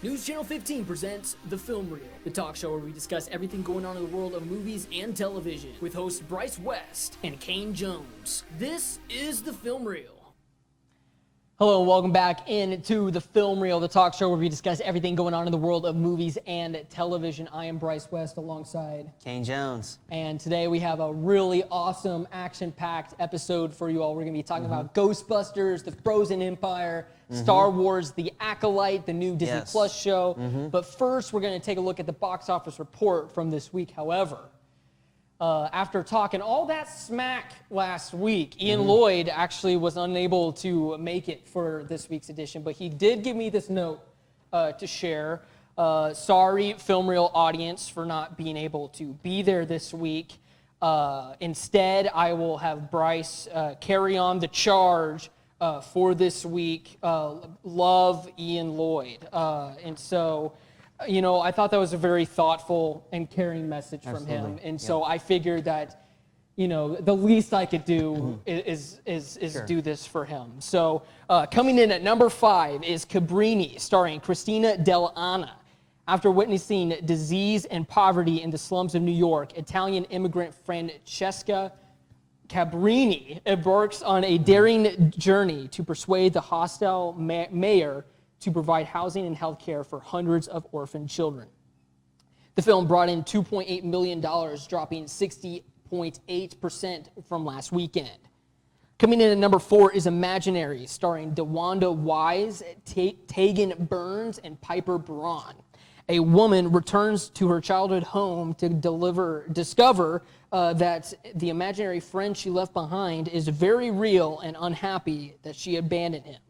News Channel 15 presents The Film Reel, the talk show where we discuss everything going on in the world of movies and television, with hosts Bryce West and Kane Jones. This is The Film Reel. Hello and welcome back into The Film Reel, the talk show where we discuss everything going on in the world of movies and television. I am Bryce West alongside Kane Jones. And today we have a really awesome, action-packed episode for you all. We're going to be talking about Ghostbusters, The Frozen Empire, Star Wars, The Acolyte, the new Disney Plus show. But first, we're going to take a look at the box office report from this week. However, after talking all that smack last week, Ian Lloyd actually was unable to make it for this week's edition, but he did give me this note to share. Sorry, Film Reel audience, for not being able to be there this week. Instead, I will have Bryce carry on the charge for this week. Love Ian Lloyd. And so, you know, I thought that was a very thoughtful and caring message from him. And so I figured that, you know, the least I could do is do this for him. So coming in at number 5 is Cabrini, starring Christina Del Anna. After witnessing disease and poverty in the slums of New York, Italian immigrant Francesca Cabrini embarks on a daring journey to persuade the hostile mayor to provide housing and health care for hundreds of orphan children. The film brought in $2.8 million, dropping 60.8% from last weekend. Coming in at number 4 is Imaginary, starring DeWanda Wise, Tegan Burns, and Piper Braun. A woman returns to her childhood home to discover that the imaginary friend she left behind is very real and unhappy that she abandoned him.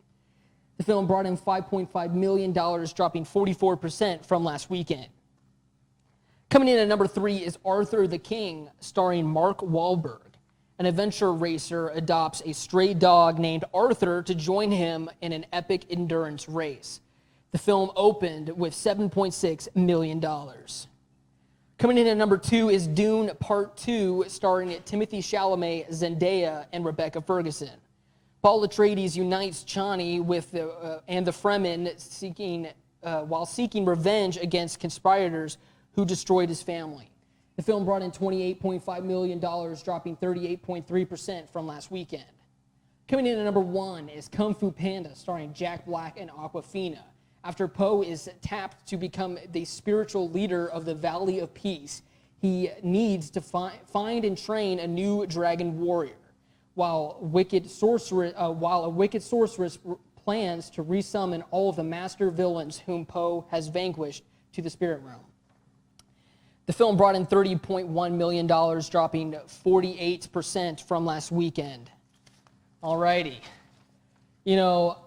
The film brought in $5.5 million, dropping 44% from last weekend. Coming in at number 3 is Arthur the King, starring Mark Wahlberg. An adventure racer adopts a stray dog named Arthur to join him in an epic endurance race. The film opened with $7.6 million. Coming in at number 2 is Dune Part 2, starring Timothée Chalamet, Zendaya, and Rebecca Ferguson. Paul Atreides unites Chani with and the Fremen while seeking revenge against conspirators who destroyed his family. The film brought in $28.5 million, dropping 38.3% from last weekend. Coming in at number 1 is Kung Fu Panda, starring Jack Black and Awkwafina. After Po is tapped to become the spiritual leader of the Valley of Peace, he needs to find and train a new dragon warrior. While a wicked sorceress plans to resummon all of the master villains whom Poe has vanquished to the spirit realm. The film brought in $30.1 million, dropping 48% from last weekend. Alrighty. You know,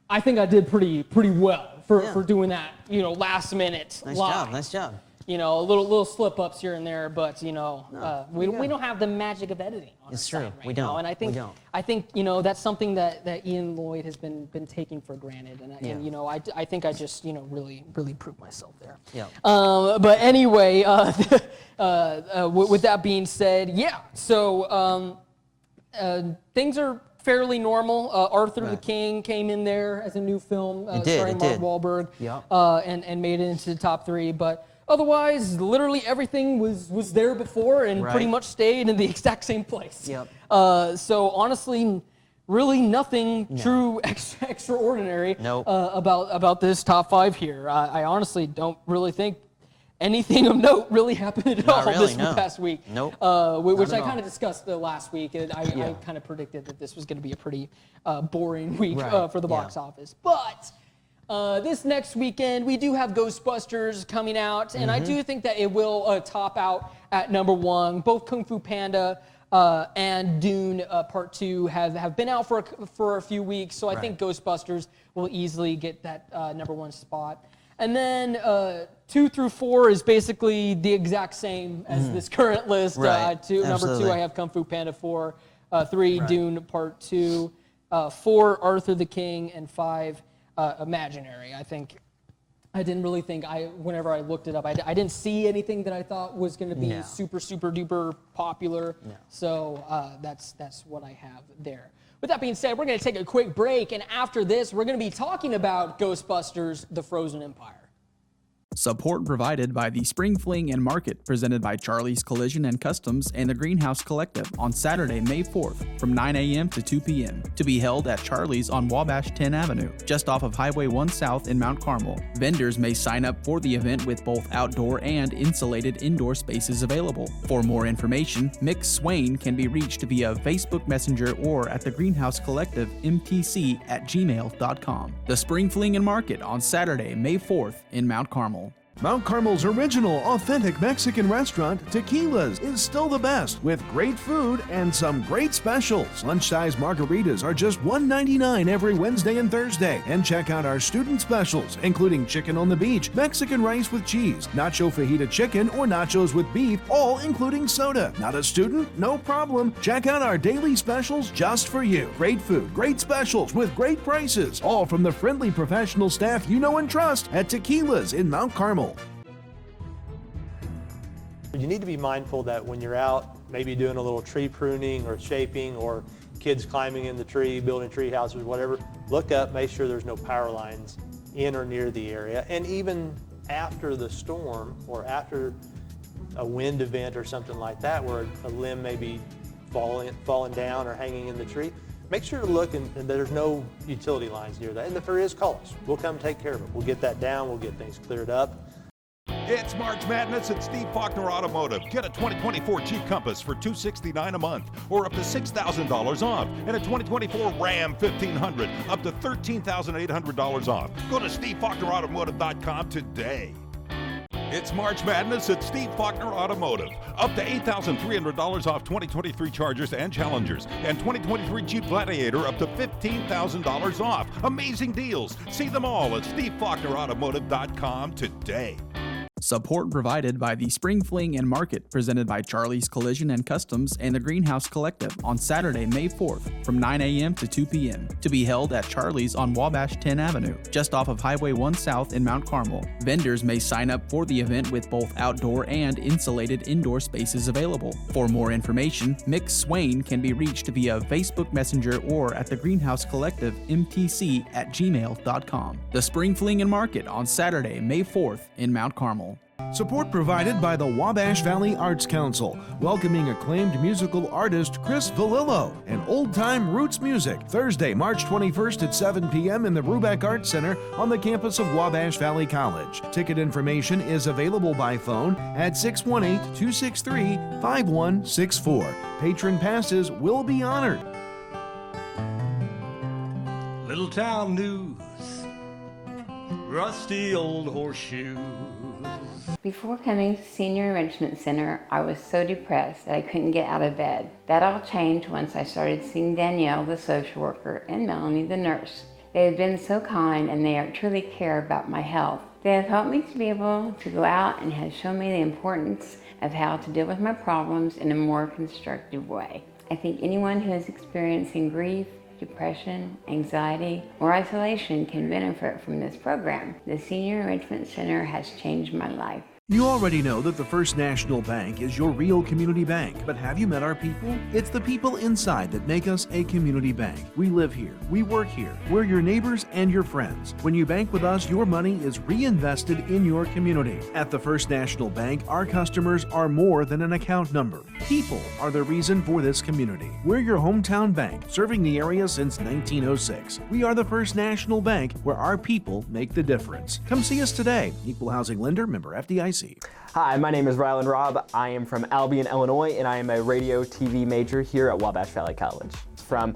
I think I did pretty well for doing that, you know, last minute live. Nice job. You know, little slip ups here and there, but you know, we don't have the magic of editing on It's our true. side right We don't. now. And I think you know that's something that Ian Lloyd has been taking for granted, and you know I think I just really proved myself there. Yeah. But anyway, with that being said, yeah. So things are fairly normal. Arthur the King came in there as a new film, starring Mark Wahlberg, and made it into the top 3. But otherwise, literally everything was there before and pretty much stayed in the exact same place. Yep. So honestly, really nothing true extraordinary about this top 5 here. I honestly don't really think anything of note really happened at all this past week. Nope. Which I kind of discussed last week, and I kind of predicted that this was going to be a pretty boring week for the box office. But this next weekend, we do have Ghostbusters coming out, and I do think that it will top out at number 1. Both Kung Fu Panda and Dune Part 2 have been out for a few weeks, so I think Ghostbusters will easily get that number 1 spot. And then 2 through 4 is basically the exact same as this current list. Number 2, I have Kung Fu Panda 4. 3, Dune Part 2. 4, Arthur the King. And 5, Imaginary. I didn't really think, whenever I looked it up, I didn't see anything that I thought was going to be super duper popular. No. So that's what I have there. With that being said, we're going to take a quick break, and after this, we're going to be talking about Ghostbusters: The Frozen Empire. Support provided by the Spring Fling and Market, presented by Charlie's Collision and Customs and the Greenhouse Collective on Saturday, May 4th from 9 a.m. to 2 p.m. to be held at Charlie's on Wabash 10 Avenue, just off of Highway 1 South in Mount Carmel. Vendors may sign up for the event with both outdoor and insulated indoor spaces available. For more information, Mick Swain can be reached via Facebook Messenger or at the Greenhouse Collective mtc@gmail.com. The Spring Fling and Market on Saturday, May 4th in Mount Carmel. Mount Carmel's original, authentic Mexican restaurant, Tequila's, is still the best, with great food and some great specials. Lunch-size margaritas are just $1.99 every Wednesday and Thursday. And check out our student specials, including chicken on the beach, Mexican rice with cheese, nacho fajita chicken, or nachos with beef, all including soda. Not a student? No problem. Check out our daily specials just for you. Great food, great specials with great prices, all from the friendly professional staff you know and trust at Tequila's in Mount Carmel. You need to be mindful that when you're out, maybe doing a little tree pruning or shaping, or kids climbing in the tree, building tree houses, whatever, look up, make sure there's no power lines in or near the area. And even after the storm or after a wind event or something like that, where a limb may be falling down or hanging in the tree, make sure to look and there's no utility lines near that. And if there is, call us. We'll come take care of it. We'll get that down. We'll get things cleared up. It's March Madness at Steve Faulkner Automotive. Get a 2024 Jeep Compass for $269 a month, or up to $6,000 off, and a 2024 Ram 1500 up to $13,800 off. Go to SteveFaulknerAutomotive.com today. It's March Madness at Steve Faulkner Automotive. Up to $8,300 off 2023 Chargers and Challengers, and 2023 Jeep Gladiator up to $15,000 off. Amazing deals. See them all at SteveFaulknerAutomotive.com today. Support provided by the Spring Fling and Market, presented by Charlie's Collision and Customs and the Greenhouse Collective on Saturday, May 4th from 9 a.m. to 2 p.m. to be held at Charlie's on Wabash 10 Avenue, just off of Highway 1 South in Mount Carmel. Vendors may sign up for the event with both outdoor and insulated indoor spaces available. For more information, Mick Swain can be reached via Facebook Messenger or at the Greenhouse Collective mtc@gmail.com. The Spring Fling and Market on Saturday, May 4th in Mount Carmel. Support provided by the Wabash Valley Arts Council, welcoming acclaimed musical artist Chris Valillo and old-time roots music, Thursday, March 21st at 7 p.m. in the Rubeck Arts Center on the campus of Wabash Valley College. Ticket information is available by phone at 618-263-5164. Patron passes will be honored. Little town news, rusty old horseshoe. Before coming to Senior Enrichment Center, I was so depressed that I couldn't get out of bed. That all changed once I started seeing Danielle, the social worker, and Melanie, the nurse. They have been so kind, and they truly care about my health. They have helped me to be able to go out and have shown me the importance of how to deal with my problems in a more constructive way. I think anyone who is experiencing grief, depression, anxiety, or isolation can benefit from this program. The Senior Enrichment Center has changed my life. You already know that the First National Bank is your real community bank, but have you met our people? It's the people inside that make us a community bank. We live here, we work here, we're your neighbors and your friends. When you bank with us, your money is reinvested in your community. At the First National Bank, our customers are more than an account number. People are the reason for this community. We're your hometown bank, serving the area since 1906. We are the First National Bank, where our people make the difference. Come see us today. Equal Housing Lender, member FDIC. Hi, my name is Rylan Robb. I am from Albion, Illinois, and I am a radio TV major here at Wabash Valley College. From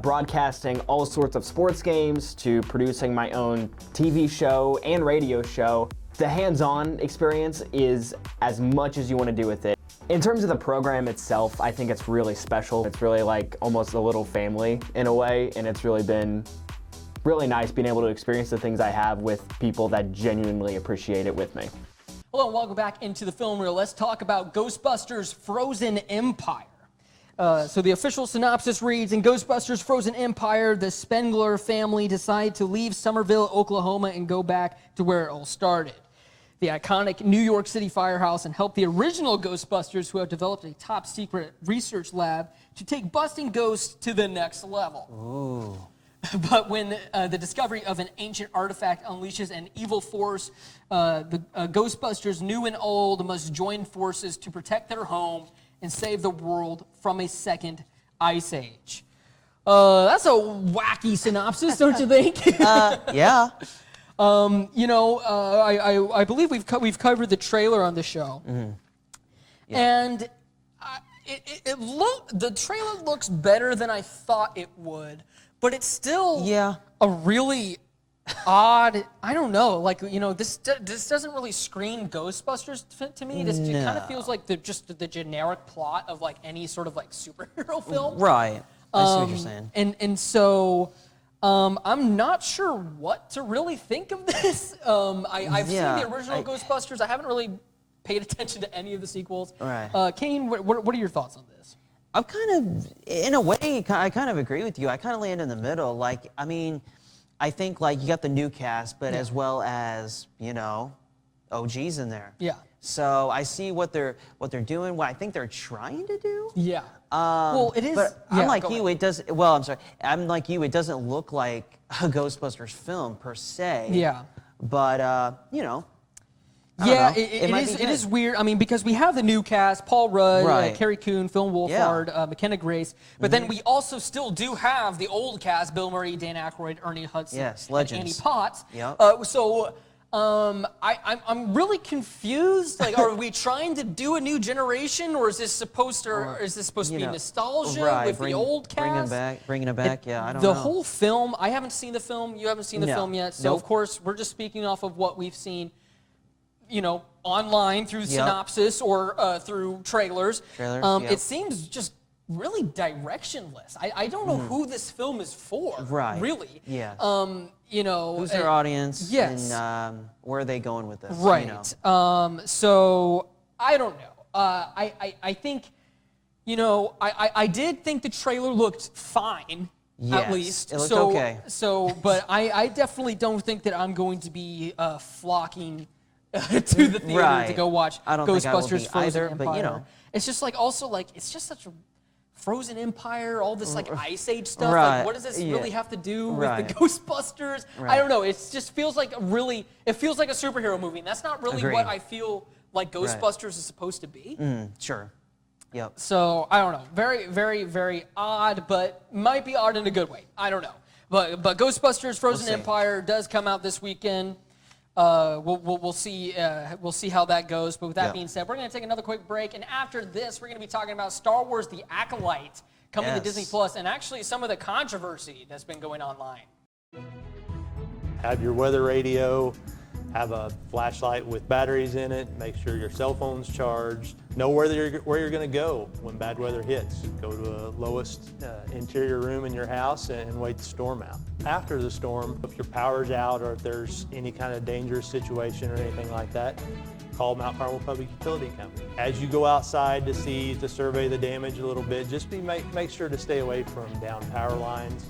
broadcasting all sorts of sports games to producing my own TV show and radio show, the hands-on experience is as much as you want to do with it. In terms of the program itself, I think it's really special. It's really like almost a little family in a way, and it's really been really nice being able to experience the things I have with people that genuinely appreciate it with me. Hello and welcome back into the film reel. Let's talk about Ghostbusters Frozen Empire. So the official synopsis reads, in Ghostbusters Frozen Empire, the Spengler family decide to leave Summerville, Oklahoma and go back to where it all started. the iconic New York City firehouse and help the original Ghostbusters, who have developed a top secret research lab to take busting ghosts to the next level. Ooh. But when the discovery of an ancient artifact unleashes an evil force, the Ghostbusters, new and old, must join forces to protect their home and save the world from a second ice age. That's a wacky synopsis, don't you think? Yeah. I believe we've covered the trailer on the show, and the trailer looks better than I thought it would, but it's still a really odd. I don't know, this doesn't really scream Ghostbusters to me. This kind of feels like the generic plot of like any sort of like superhero film. Right. I see what you're saying. And so. I'm not sure what to really think of this. I've seen the original Ghostbusters. I haven't really paid attention to any of the sequels. Right. Kane, what are your thoughts on this? I'm kind of, in a way, I kind of agree with you. I kind of land in the middle. Like, I mean, I think like you got the new cast, but as well as, OGs in there. Yeah. So I see what they're doing, what I think they're trying to do. Yeah. Well, it is. But I'm like you. It does. Well, I'm sorry. I'm like you. It doesn't look like a Ghostbusters film per se. Yeah. But I don't Yeah, know. it is weird. I mean, because we have the new cast: Paul Rudd, Carrie Coon, Phil Wolfhard, McKenna Grace. But then we also still do have the old cast: Bill Murray, Dan Aykroyd, Ernie Hudson, legends. and Annie Potts. Yep. I'm really confused. Like, are we trying to do a new generation, or is this supposed to be nostalgia with the old cast? Bringing it back. I don't know. The whole film. I haven't seen the film. You haven't seen the film yet. So of course we're just speaking off of what we've seen. Online through synopsis or through trailers. It seems just really directionless. I don't know who this film is for. Right. Really. Yeah. Who's their audience? Yes. And where are they going with this? Right. So I don't know. I think, I did think the trailer looked fine. Yes, at least. It looked okay. But I definitely don't think that I'm going to be flocking to the theater to go watch Ghostbusters Frozen Empire. But it's just like it's just such a Frozen Empire, all this like Ice Age stuff. Like, what does this really have to do with the Ghostbusters? I don't know. It just feels like it feels like a superhero movie, and that's not really what I feel like Ghostbusters is supposed to be. Sure. Yep. So I don't know. Very, very, very odd, but might be odd in a good way. I don't know. But Ghostbusters Frozen Empire does come out this weekend. We'll see how that goes. But with that being said, we're going to take another quick break, and after this, we're going to be talking about Star Wars: The Acolyte coming to Disney Plus, and actually some of the controversy that's been going online. Have your weather radio, have a flashlight with batteries in it. Make sure your cell phone's charged. Know where you're going to go when bad weather hits. Go to a lowest interior room in your house and wait the storm out. After the storm, if your power's out or if there's any kind of dangerous situation or anything like that, call Mount Carmel Public Utility Company. As you go outside to survey the damage a little bit, just make sure to stay away from down power lines.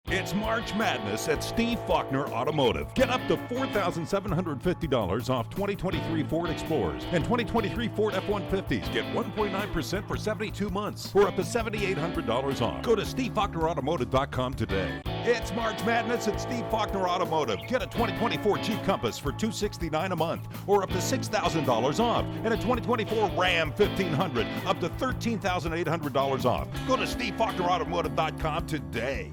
It's March Madness at Steve Faulkner Automotive. Get up to $4,750 off 2023 Ford Explorers and 2023 Ford F-150s. Get 1.9% for 72 months or up to $7,800 off. Go to SteveFaulknerAutomotive.com today. It's March Madness at Steve Faulkner Automotive. Get a 2024 Jeep Compass for $269 a month or up to $6,000 off, and a 2024 Ram 1500 up to $13,800 off. Go to SteveFaulknerAutomotive.com today.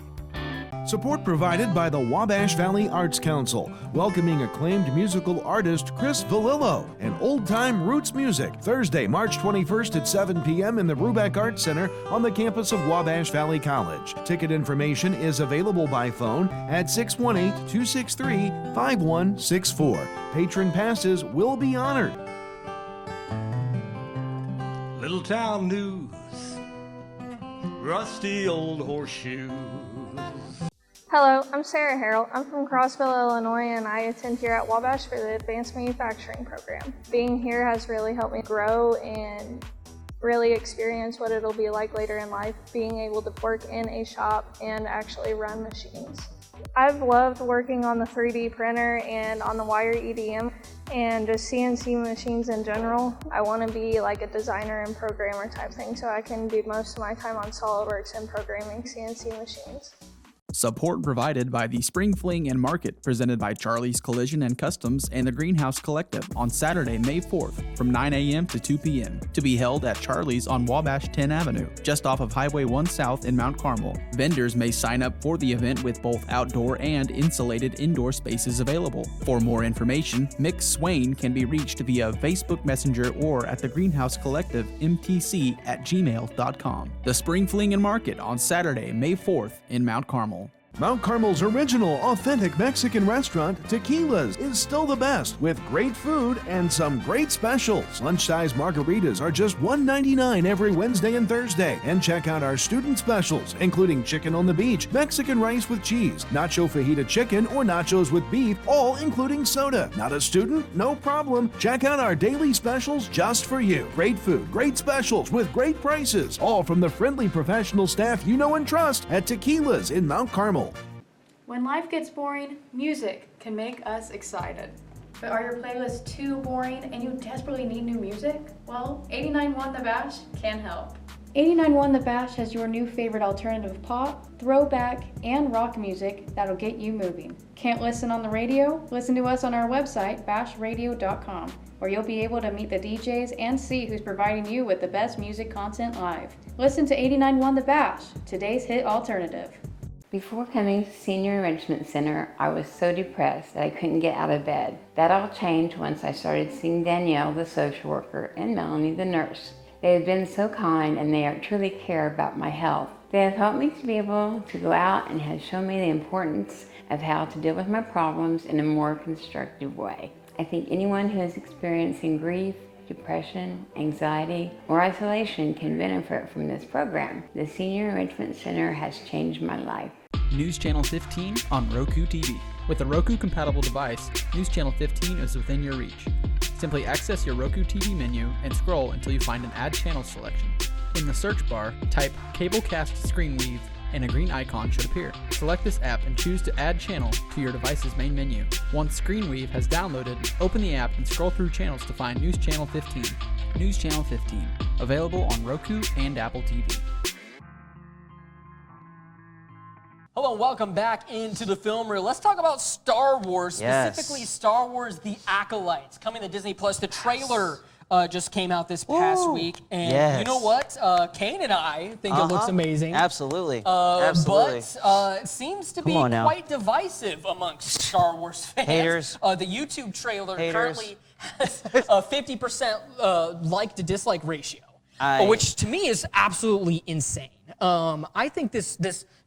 Support provided by the Wabash Valley Arts Council, welcoming acclaimed musical artist Chris Valillo and old-time roots music, Thursday, March 21st at 7 p.m. in the Rubeck Arts Center on the campus of Wabash Valley College. Ticket information is available by phone at 618-263-5164. Patron passes will be honored. Little town news, rusty old horseshoe. Hello, I'm Sarah Harrell. I'm from Crossville, Illinois, and I attend here at Wabash for the Advanced Manufacturing Program. Being here has really helped me grow and really experience what it'll be like later in life, being able to work in a shop and actually run machines. I've loved working on the 3D printer and on the wire EDM and just CNC machines in general. I want to be like a designer and programmer type thing so I can do most of my time on SolidWorks and programming CNC machines. Support provided by the Spring Fling and Market, presented by Charlie's Collision and Customs and the Greenhouse Collective on Saturday, May 4th from 9 a.m. to 2 p.m. to be held at Charlie's on Wabash 10 Avenue, just off of Highway 1 South in Mount Carmel. Vendors may sign up for the event with both outdoor and insulated indoor spaces available. For more information, Mick Swain can be reached via Facebook Messenger or at the Greenhouse Collective mtc@gmail.com. The Spring Fling and Market on Saturday, May 4th in Mount Carmel. Mount Carmel's original, authentic Mexican restaurant, Tequila's, is still the best, with great food and some great specials. Lunch-size margaritas are just $1.99 every Wednesday and Thursday. And check out our student specials, including chicken on the beach, Mexican rice with cheese, nacho fajita chicken, or nachos with beef, all including soda. Not a student? No problem. Check out our daily specials just for you. Great food, great specials with great prices, all from the friendly professional staff you know and trust at Tequila's in Mount Carmel. When life gets boring, music can make us excited. But are your playlists too boring and you desperately need new music? Well, 89.1 The Bash can help. 89.1 The Bash has your new favorite alternative pop, throwback, and rock music that'll get you moving. Can't listen on the radio? Listen to us on our website, bashradio.com, where you'll be able to meet the DJs and see who's providing you with the best music content live. Listen to 89.1 The Bash, today's hit alternative. Before coming to Senior Enrichment Center, I was so depressed that I couldn't get out of bed. That all changed once I started seeing Danielle, the social worker, and Melanie, the nurse. They have been so kind and they truly care about my health. They have helped me to be able to go out and have shown me the importance of how to deal with my problems in a more constructive way. I think anyone who is experiencing grief, depression, anxiety, or isolation can benefit from this program. The Senior Enrichment Center has changed my life. News Channel 15 on Roku TV. With a Roku-compatible device, News Channel 15 is within your reach. Simply access your Roku TV menu and scroll until you find an Add Channel selection. In the search bar, type Cablecast Screenweave and a green icon should appear. Select this app and choose to add channel to your device's main menu. Once Screenweave has downloaded, open the app and scroll through channels to find News Channel 15. News Channel 15, available on Roku and Apple TV. Hello and welcome back into the film reel. Let's talk about Star Wars, specifically Star Wars The Acolytes, coming to Disney Plus. The trailer just came out this past week, and you know what? Kane and I think it looks amazing. Absolutely. Absolutely. But it seems to be quite divisive amongst Star Wars fans. Haters. The YouTube trailer currently has a 50% like to dislike ratio, which to me is absolutely insane. I think this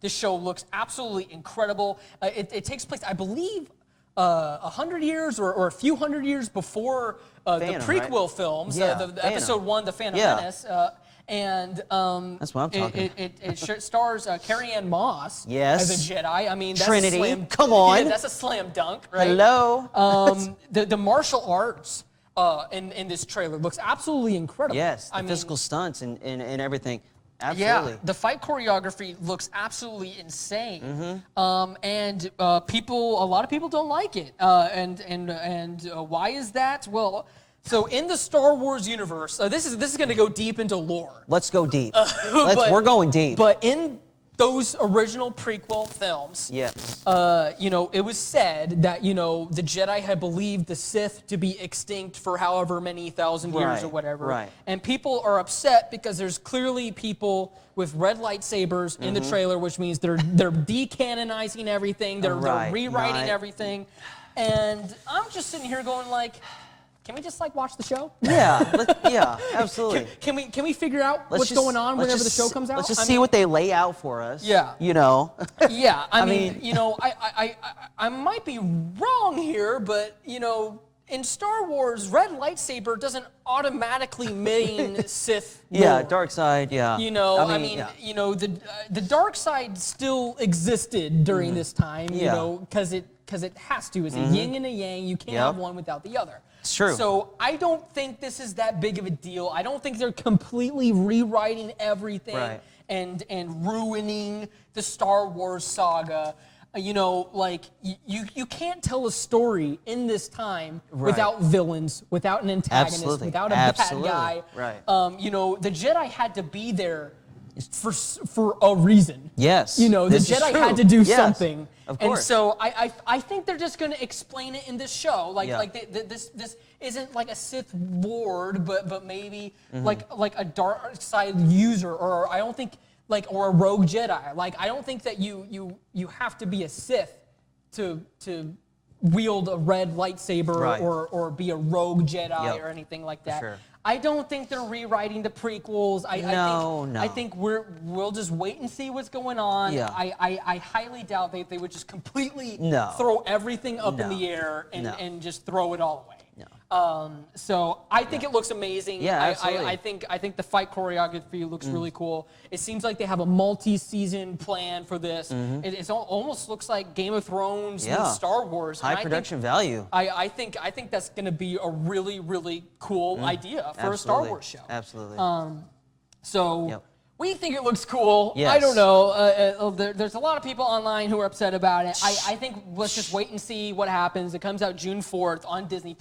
show looks absolutely incredible. It takes place, I believe, 100 years or a few hundred years before the prequel films, the episode 1, The Phantom Menace. And that's what I'm talking about. It stars Carrie-Anne Moss as a Jedi. I mean, that's Trinity. A slam, come on. That's a slam dunk, right? Hello. The martial arts in this trailer looks absolutely incredible. Yes, the physical stunts and everything. Absolutely. Yeah, the fight choreography looks absolutely insane, and a lot of people don't like it. And why is that? Well, so in the Star Wars universe, this is going to go deep into lore. Let's go deep. We're going deep. But in those original prequel films, it was said that the Jedi had believed the Sith to be extinct for however many thousand years or whatever, and people are upset because there's clearly people with red lightsabers in the trailer, which means they're decanonizing everything, they're rewriting everything, and I'm just sitting here going like, can we just watch the show? Yeah, absolutely. Can we figure out what's going on whenever the show comes out? Let's just see what they lay out for us. Yeah. Yeah, I mean, I might be wrong here, but in Star Wars, red lightsaber doesn't automatically mean Sith Lord. Yeah, dark side. Yeah. The dark side still existed during this time. Because it has to. It's a yin and a yang. You can't have one without the other. It's true. So I don't think this is that big of a deal. I don't think they're completely rewriting everything and ruining the Star Wars saga. like you can't tell a story in this time without villains, without an antagonist, without a bad guy. Right. The Jedi had to be there for a reason. Yes. The Jedi had to do something. Of course. And so I think they're just going to explain it in this show. This isn't like a Sith Lord, but maybe like a dark side user, or I don't think or a rogue Jedi. Like I don't think that you have to be a Sith to wield a red lightsaber or be a rogue Jedi or anything like that. Sure. I don't think they're rewriting the prequels. I think we'll just wait and see what's going on. Yeah. I highly doubt they would just completely throw everything up in the air and just throw it all away. So I think it looks amazing. Yeah, absolutely. I think the fight choreography looks really cool. It seems like they have a multi-season plan for this. It almost looks like Game of Thrones and Star Wars. High production value. I think that's going to be a really, really cool idea for a Star Wars show. Absolutely. We think it looks cool. Yes. I don't know. There's a lot of people online who are upset about it. I think let's just wait and see what happens. It comes out June 4th on Disney+.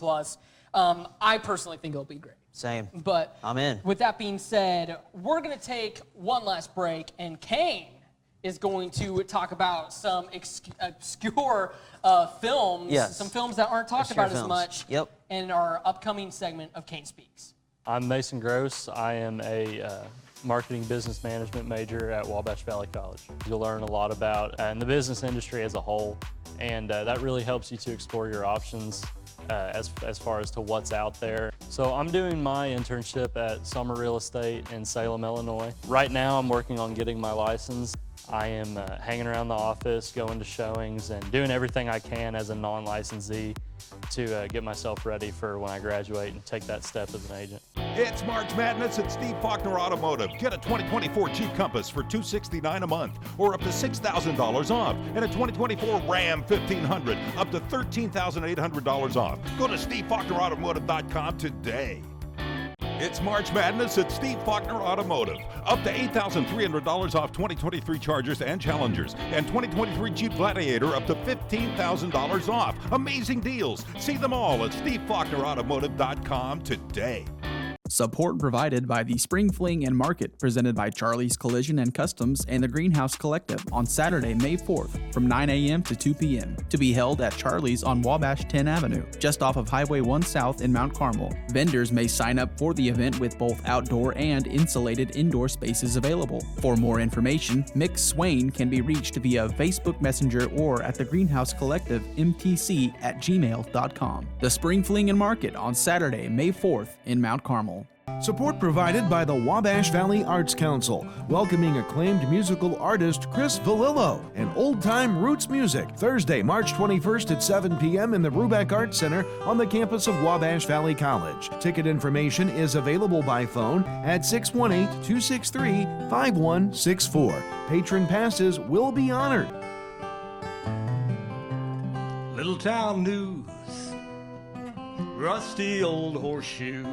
I personally think it'll be great. Same. But I'm in. With that being said, we're going to take one last break, and Kane is going to talk about some obscure films, some films that aren't talked about as much in our upcoming segment of Kane Speaks. I'm Mason Gross. I am a marketing business management major at Wabash Valley College. You'll learn a lot about the business industry as a whole, and that really helps you to explore your options as far as to what's out there. So I'm doing my internship at Summer Real Estate in Salem, Illinois. Right now I'm working on getting my license. I am hanging around the office, going to showings, and doing everything I can as a non-licensee to get myself ready for when I graduate and take that step as an agent. It's March Madness at Steve Faulkner Automotive. Get a 2024 Jeep Compass for $269 a month, or up to $6,000 off, and a 2024 Ram 1500 up to $13,800 off. Go to SteveFaulknerAutomotive.com today. It's March Madness at Steve Faulkner Automotive. Up to $8,300 off 2023 Chargers and Challengers, and 2023 Jeep Gladiator up to $15,000 off. Amazing deals. See them all at SteveFaulknerAutomotive.com today. Support provided by the Spring Fling and Market, presented by Charlie's Collision and Customs and the Greenhouse Collective on Saturday, May 4th from 9 a.m. to 2 p.m. to be held at Charlie's on Wabash 10 Avenue, just off of Highway 1 South in Mount Carmel. Vendors may sign up for the event with both outdoor and insulated indoor spaces available. For more information, Mick Swain can be reached via Facebook Messenger or at the Greenhouse Collective mtc@gmail.com. The Spring Fling and Market on Saturday, May 4th in Mount Carmel. Support provided by the Wabash Valley Arts Council, welcoming acclaimed musical artist Chris Valillo and old-time roots music, Thursday, March 21st at 7 p.m. in the Rubeck Arts Center on the campus of Wabash Valley College. Ticket information is available by phone at 618-263-5164. Patron passes will be honored. Little town news, rusty old horseshoe.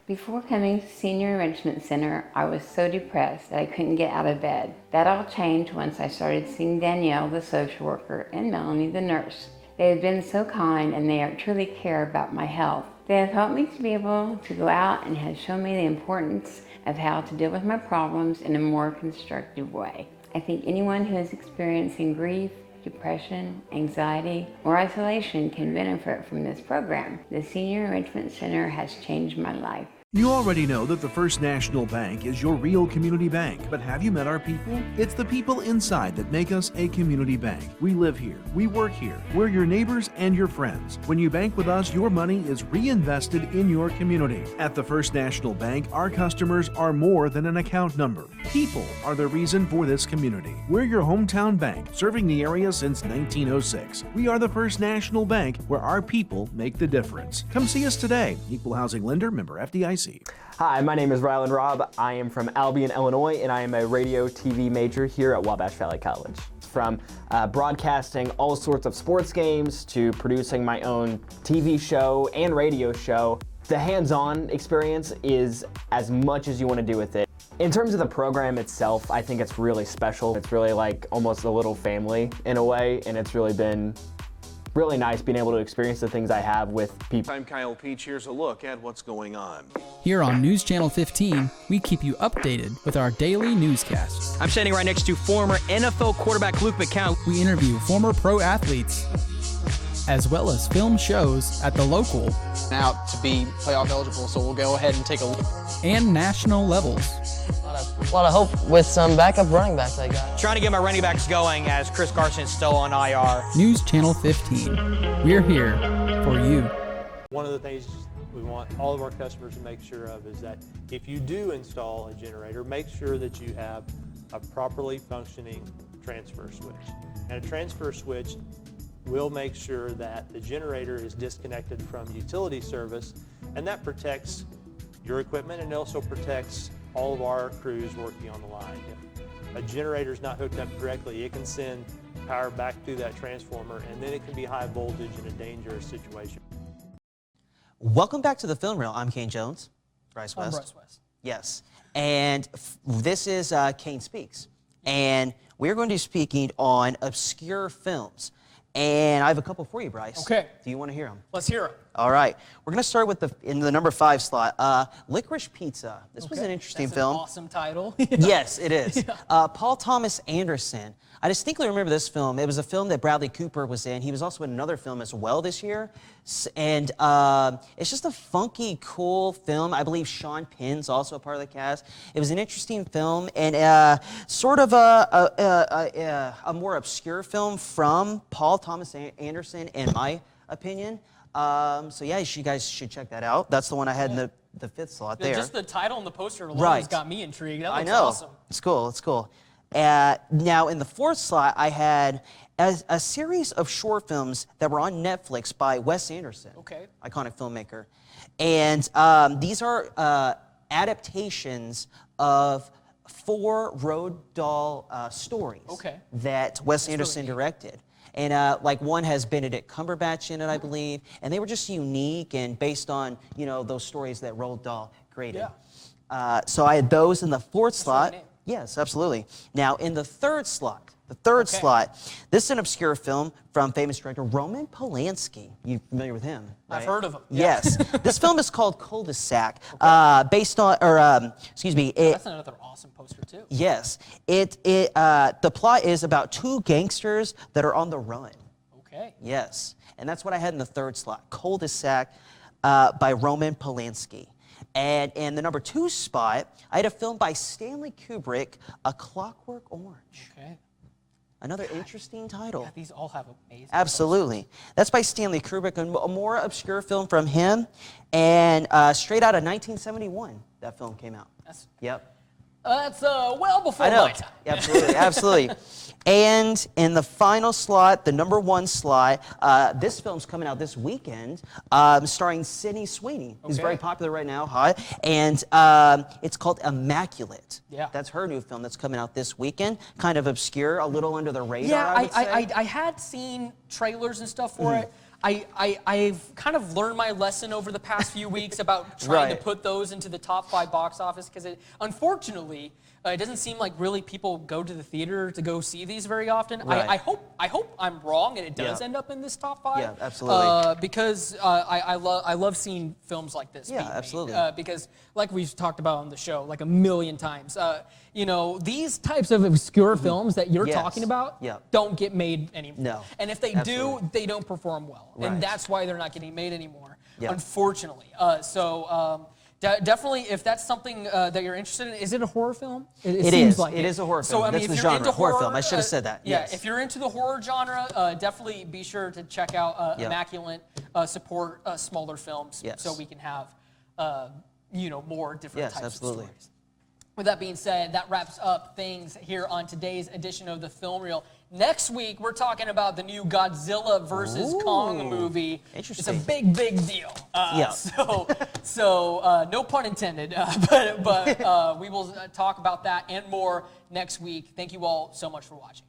Before coming to Senior Enrichment Center, I was so depressed that I couldn't get out of bed. That all changed once I started seeing Danielle, the social worker, and Melanie, the nurse. They have been so kind, and they truly care about my health. They have helped me to be able to go out and have shown me the importance of how to deal with my problems in a more constructive way. I think anyone who is experiencing grief, depression, anxiety, or isolation can benefit from this program. The Senior Enrichment Center has changed my life. You already know that the First National Bank is your real community bank, but have you met our people? It's the people inside that make us a community bank. We live here, we work here, we're your neighbors and your friends. When you bank with us, your money is reinvested in your community. At the First National Bank, our customers are more than an account number. People are the reason for this community. We're your hometown bank, serving the area since 1906. We are the First National Bank, where our people make the difference. Come see us today. Equal Housing Lender, member FDIC. Hi, my name is Rylan Robb. I am from Albion, Illinois, and I am a radio TV major here at Wabash Valley College. From broadcasting all sorts of sports games to producing my own TV show and radio show, the hands-on experience is as much as you want to do with it. In terms of the program itself, I think it's really special. It's really like almost a little family in a way, and it's really been really nice being able to experience the things I have with people. I'm Kyle Peach. Here's a look at what's going on. Here on News Channel 15, we keep you updated with our daily newscast. I'm standing right next to former NFL quarterback Luke McCown. We interview former pro athletes, as well as film shows at the local out to be playoff eligible, so we'll go ahead and take a look. And national levels. A lot of hope with some backup running backs I got. Trying to get my running backs going as Chris Carson is still on IR. News Channel 15. We're here for you. One of the things we want all of our customers to make sure of is that if you do install a generator, make sure that you have a properly functioning transfer switch. And a transfer switch will make sure that the generator is disconnected from utility service, and that protects your equipment and it also protects all of our crews working on the line. If a generator is not hooked up correctly, it can send power back through that transformer, and then it can be high voltage in a dangerous situation. Welcome back to the Film Reel. I'm Kane Jones. Bryce West. I'm Bryce West. Yes. And this is Kane Speaks. And we're going to be speaking on obscure films. And I have a couple for you, Bryce. Okay. Do you want to hear them? Let's hear them. All right. We're going to start with in the number 5 slot, Licorice Pizza. This was an interesting film. That's an awesome title. Yes, it is. Paul Thomas Anderson. I distinctly remember this film. It was a film that Bradley Cooper was in. He was also in another film as well this year. And it's just a funky, cool film. I believe Sean Penn's also a part of the cast. It was an interesting film and sort of a more obscure film from Paul Thomas Anderson, in my opinion. So yeah, you guys should check that out. That's the one I had in the 5th slot there. Just the title and the poster alone has got me intrigued. That looks awesome. It's cool. It's cool. Now, in the 4th slot, I had a series of short films that were on Netflix by Wes Anderson, iconic filmmaker. And these are adaptations of 4 Roald Dahl stories that Wes Anderson directed. And like one has Benedict Cumberbatch in it, I believe. And they were just unique and based on, you know, those stories that Roald Dahl created. So I had those in the 4th slot. Yes, absolutely. Now, in the 3rd slot, this is an obscure film from famous director Roman Polanski. You familiar with him? Right? I've heard of him. Yes. This film is called Cul-de-sac, based on, excuse me. That's another awesome poster, too. Yes. The plot is about 2 gangsters that are on the run. Okay. Yes. And that's what I had in the 3rd slot, Cul-de-sac by Roman Polanski. And in the number 2 spot, I had a film by Stanley Kubrick, A Clockwork Orange. Okay. Another interesting title. Yeah, these all have amazing Absolutely. That's by Stanley Kubrick, a more obscure film from him. And straight out of 1971, that film came out. Yep. That's well before I know. my time. Absolutely, absolutely. And in the final slot, the number 1 slot, this film's coming out this weekend, starring Sydney Sweeney, who's very popular right now, and it's called Immaculate. Yeah. That's her new film that's coming out this weekend. Kind of obscure, a little under the radar, Yeah, I would say. I had seen trailers and stuff for it. I've kind of learned my lesson over the past few weeks about trying to put those into the top 5 box office because unfortunately, it doesn't seem like really people go to the theater to go see these very often. I hope I'm wrong and it does end up in this top 5. Yeah, absolutely. Because I love seeing films like this. Yeah, absolutely. Because like we've talked about on the show like a million times, you know, these types of obscure films that you're talking about don't get made anymore. No. And if they do, they don't perform well. And that's why they're not getting made anymore, unfortunately. Definitely, if that's something that you're interested in, is it a horror film? It is. It is a horror film. So, I mean, that's if the you're genre, into horror film. I should have said that. Yeah, Yes. if you're into the horror genre, definitely be sure to check out Immaculate, support smaller films so we can have, you know, more different types of stories. With that being said, that wraps up things here on today's edition of the Film Reel. Next week, we're talking about the new Godzilla vs. Kong movie. Interesting. It's a big, big deal. So no pun intended, but we will talk about that and more next week. Thank you all so much for watching.